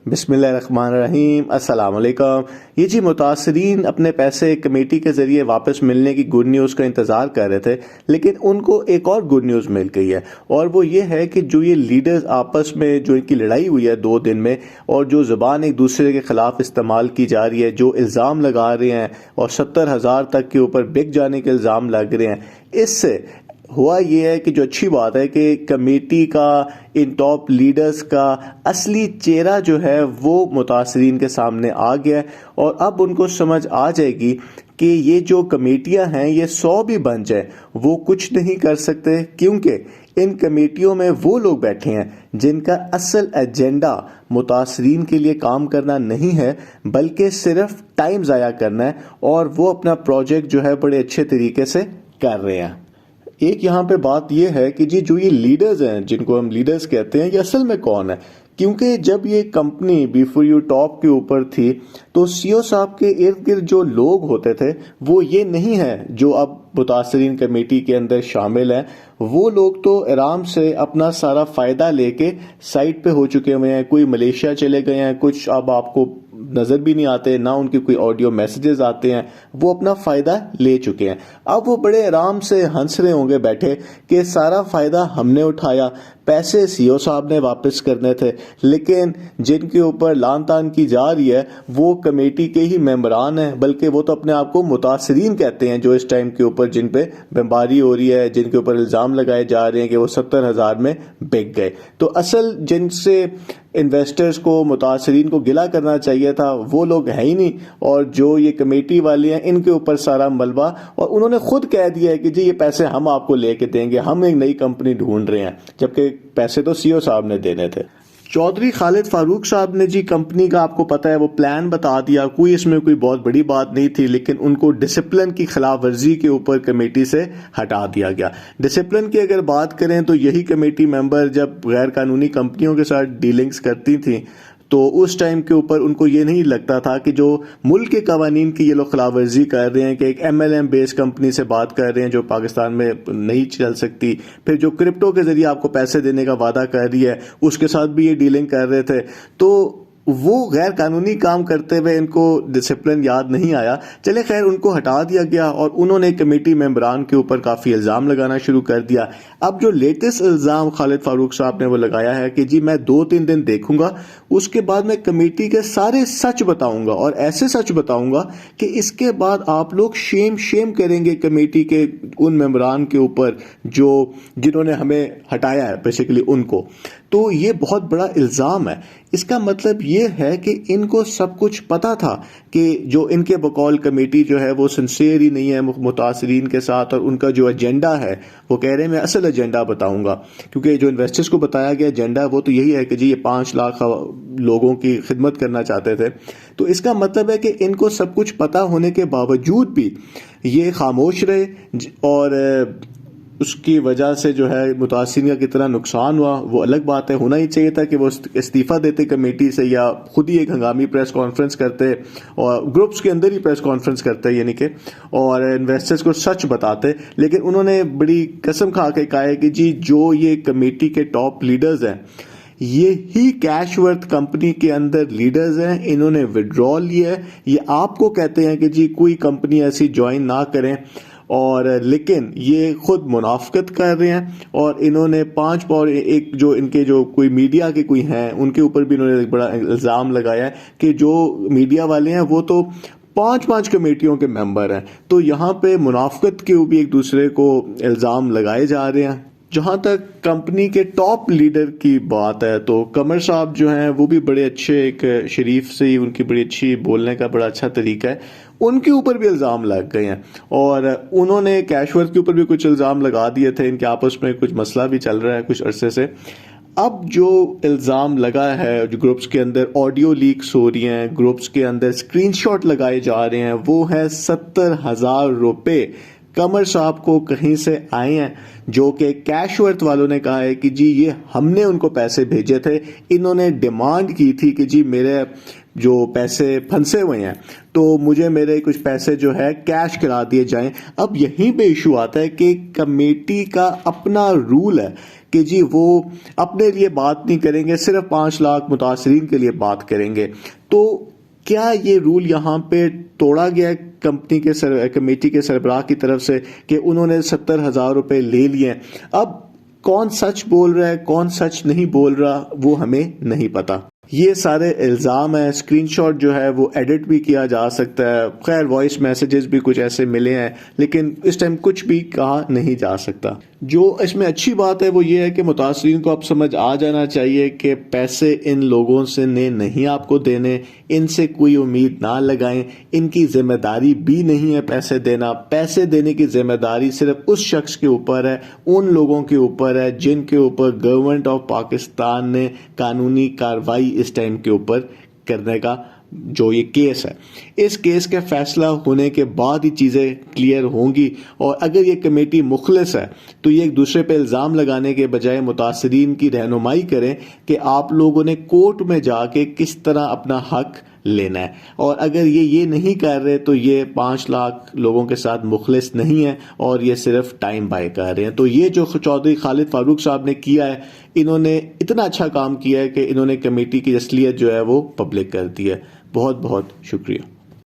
بسم اللہ الرحمن الرحیم۔ السلام علیکم۔ یہ جی متاثرین اپنے پیسے کمیٹی کے ذریعے واپس ملنے کی گڈ نیوز کا انتظار کر رہے تھے، لیکن ان کو ایک اور گڈ نیوز مل گئی ہے، اور وہ یہ ہے کہ جو یہ لیڈرز آپس میں جو ان کی لڑائی ہوئی ہے 2 دن میں، اور جو زبان ایک دوسرے کے خلاف استعمال کی جا رہی ہے، جو الزام لگا رہے ہیں اور 70,000 تک کے اوپر بک جانے کے الزام لگ رہے ہیں، اس سے ہوا یہ ہے کہ جو اچھی بات ہے کہ کمیٹی کا ان ٹاپ لیڈرز کا اصلی چہرہ جو ہے وہ متاثرین کے سامنے آ گیا ہے، اور اب ان کو سمجھ آ جائے گی کہ یہ جو کمیٹیاں ہیں یہ 100 بھی بن جائیں وہ کچھ نہیں کر سکتے، کیونکہ ان کمیٹیوں میں وہ لوگ بیٹھے ہیں جن کا اصل ایجنڈا متاثرین کے لیے کام کرنا نہیں ہے، بلکہ صرف ٹائم ضائع کرنا ہے، اور وہ اپنا پروجیکٹ جو ہے بڑے اچھے طریقے سے کر رہے ہیں۔ ایک یہاں پہ بات یہ ہے کہ جی جو یہ لیڈرز ہیں جن کو ہم لیڈرز کہتے ہیں، یہ اصل میں کون ہے؟ کیونکہ جب یہ کمپنی بیفور یو ٹاپ کے اوپر تھی تو سی او صاحب کے ارد گرد جو لوگ ہوتے تھے وہ یہ نہیں ہے جو اب متاثرین کمیٹی کے اندر شامل ہیں۔ وہ لوگ تو آرام سے اپنا سارا فائدہ لے کے سائٹ پہ ہو چکے ہوئے ہیں، کوئی ملیشیا چلے گئے ہیں، کچھ اب آپ کو نظر بھی نہیں آتے، نہ ان کے کوئی آڈیو میسیجز آتے ہیں، وہ اپنا فائدہ لے چکے ہیں۔ اب وہ بڑے آرام سے ہنس رہے ہوں گے بیٹھے کہ سارا فائدہ ہم نے اٹھایا، پیسے سی او صاحب نے واپس کرنے تھے، لیکن جن کے اوپر لان تان کی جا رہی ہے وہ کمیٹی کے ہی ممبران ہیں، بلکہ وہ تو اپنے آپ کو متاثرین کہتے ہیں، جو اس ٹائم کے اوپر جن پہ بمباری ہو رہی ہے، جن کے اوپر الزام لگائے جا رہے ہیں کہ وہ 70,000 میں بک گئے۔ تو اصل جن سے انویسٹرز کو، متاثرین کو گلہ کرنا چاہیے تھا وہ لوگ ہیں ہی نہیں، اور جو یہ کمیٹی والے ہیں ان کے اوپر سارا ملبہ، اور انہوں نے خود کہہ دیا ہے کہ جی یہ پیسے ہم آپ کو لے کے دیں گے، ہم ایک نئی کمپنی ڈھونڈ رہے ہیں، جبکہ پیسے تو سی او صاحب نے دینے تھے۔ چودھری خالد فاروق صاحب نے جی کمپنی کا آپ کو پتہ ہے وہ پلان بتا دیا، کوئی اس میں کوئی بہت بڑی بات نہیں تھی، لیکن ان کو ڈسپلن کی خلاف ورزی کے اوپر کمیٹی سے ہٹا دیا گیا۔ ڈسپلن کی اگر بات کریں تو یہی کمیٹی ممبر جب غیر قانونی کمپنیوں کے ساتھ ڈیلنگز کرتی تھیں تو اس ٹائم کے اوپر ان کو یہ نہیں لگتا تھا کہ جو ملک کے قوانین کی یہ لوگ خلاف ورزی کر رہے ہیں، کہ ایک ایم ایل ایم بیس کمپنی سے بات کر رہے ہیں جو پاکستان میں نہیں چل سکتی، پھر جو کرپٹو کے ذریعے آپ کو پیسے دینے کا وعدہ کر رہی ہے اس کے ساتھ بھی یہ ڈیلنگ کر رہے تھے، تو وہ غیر قانونی کام کرتے ہوئے ان کو ڈسپلن یاد نہیں آیا۔ چلے خیر، ان کو ہٹا دیا گیا اور انہوں نے کمیٹی ممبران کے اوپر کافی الزام لگانا شروع کر دیا۔ اب جو لیٹسٹ الزام خالد فاروق صاحب نے وہ لگایا ہے کہ جی میں 2-3 دن دیکھوں گا، اس کے بعد میں کمیٹی کے سارے سچ بتاؤں گا، اور ایسے سچ بتاؤں گا کہ اس کے بعد آپ لوگ شیم کریں گے کمیٹی کے ان ممبران کے اوپر جنہوں نے ہمیں ہٹایا ہے بیسیکلی ان کو۔ تو یہ بہت بڑا الزام ہے۔ اس کا مطلب یہ ہے کہ ان کو سب کچھ پتا تھا کہ جو ان کے بقول کمیٹی جو ہے وہ سنسیئر ہی نہیں ہے متاثرین کے ساتھ، اور ان کا جو ایجنڈا ہے وہ کہہ رہے ہیں میں اصل ایجنڈا بتاؤں گا، کیونکہ جو انویسٹرز کو بتایا گیا ایجنڈا وہ تو یہی ہے کہ جی یہ 5 لاکھ لوگوں کی خدمت کرنا چاہتے تھے۔ تو اس کا مطلب ہے کہ ان کو سب کچھ پتا ہونے کے باوجود بھی یہ خاموش رہے، اور اس کی وجہ سے جو ہے متاثرین کا کتنا نقصان ہوا وہ الگ بات ہے۔ ہونا ہی چاہیے تھا کہ وہ استعفیٰ دیتے کمیٹی سے، یا خود ہی ایک ہنگامی پریس کانفرنس کرتے، اور گروپس کے اندر ہی پریس کانفرنس کرتے، یعنی کہ اور انویسٹرز کو سچ بتاتے، لیکن انہوں نے بڑی قسم کھا کے کہا ہے کہ جی جو یہ کمیٹی کے ٹاپ لیڈرز ہیں یہی کیش ورتھ کمپنی کے اندر لیڈرز ہیں، انہوں نے ودرا لیا ہے، یہ آپ کو کہتے ہیں کہ جی کوئی کمپنی ایسی جوائن نہ کریں، اور لیکن یہ خود منافقت کر رہے ہیں، اور انہوں نے 5 پاور ایک جو ان کے جو کوئی میڈیا کے کوئی ہیں ان کے اوپر بھی انہوں نے ایک بڑا الزام لگایا ہے کہ جو میڈیا والے ہیں وہ تو 5 کمیٹیوں کے ممبر ہیں۔ تو یہاں پہ منافقت کے بھی ایک دوسرے کو الزام لگائے جا رہے ہیں۔ جہاں تک کمپنی کے ٹاپ لیڈر کی بات ہے تو قمر صاحب جو ہیں وہ بھی بڑے اچھے، ایک شریف سے ان کی بڑی اچھی بولنے کا بڑا اچھا طریقہ ہے، ان کے اوپر بھی الزام لگ گئے ہیں، اور انہوں نے کیش ورتھ کے اوپر بھی کچھ الزام لگا دیے تھے، ان کے آپس میں کچھ مسئلہ بھی چل رہا ہے کچھ عرصے سے۔ اب جو الزام لگا ہے، جو گروپس کے اندر آڈیو لیکس ہو رہی ہیں، گروپس کے اندر اسکرین شاٹ لگائے جا رہے ہیں، وہ ہے 70,000 روپے قمر صاحب کو کہیں سے آئے ہیں جو کہ کیش ورتھ والوں نے کہا ہے کہ جی یہ ہم نے ان کو پیسے بھیجے تھے، انہوں نے ڈیمانڈ کی تھی کہ جی میرے جو پیسے پھنسے ہوئے ہیں تو مجھے میرے کچھ پیسے جو ہے کیش کرا دیے جائیں۔ اب یہیں پہ ایشو آتا ہے کہ کمیٹی کا اپنا رول ہے کہ جی وہ اپنے لیے بات نہیں کریں گے، صرف 5 لاکھ متاثرین کے لیے بات کریں گے۔ تو کیا یہ رول یہاں پہ توڑا گیا ہے کمیٹی کے سربراہ کی طرف سے کہ انہوں نے 70,000 روپے لے لیے؟ اب کون سچ بول رہا ہے کون سچ نہیں بول رہا وہ ہمیں نہیں پتا۔ یہ سارے الزام ہیں، اسکرین شاٹ جو ہے وہ ایڈٹ بھی کیا جا سکتا ہے، خیر وائس میسیجز بھی کچھ ایسے ملے ہیں، لیکن اس ٹائم کچھ بھی کہا نہیں جا سکتا۔ جو اس میں اچھی بات ہے وہ یہ ہے کہ متاثرین کو اب سمجھ آ جانا چاہیے کہ پیسے ان لوگوں سے نہیں آپ کو دینے، ان سے کوئی امید نہ لگائیں، ان کی ذمہ داری بھی نہیں ہے پیسے دینا۔ پیسے دینے کی ذمہ داری صرف اس شخص کے اوپر ہے، ان لوگوں کے اوپر ہے جن کے اوپر گورنمنٹ آف پاکستان نے قانونی کارروائی اس ٹائم کے اوپر کرنے کا جو یہ کیس ہے۔ اس کیس کا فیصلہ ہونے کے بعد ہی چیزیں کلیئر ہوں گی، اور اگر یہ کمیٹی مخلص ہے تو یہ ایک دوسرے پہ الزام لگانے کے بجائے متاثرین کی رہنمائی کریں کہ آپ لوگوں نے کورٹ میں جا کے کس طرح اپنا حق لینا ہے، اور اگر یہ نہیں کر رہے تو یہ 5 لاکھ لوگوں کے ساتھ مخلص نہیں ہے اور یہ صرف ٹائم بائی کر رہے ہیں۔ تو یہ جو چودھری خالد فاروق صاحب نے کیا ہے، انہوں نے اتنا اچھا کام کیا ہے کہ انہوں نے کمیٹی کی اصلیت جو ہے وہ پبلک کر دی ہے۔ بہت بہت شکریہ۔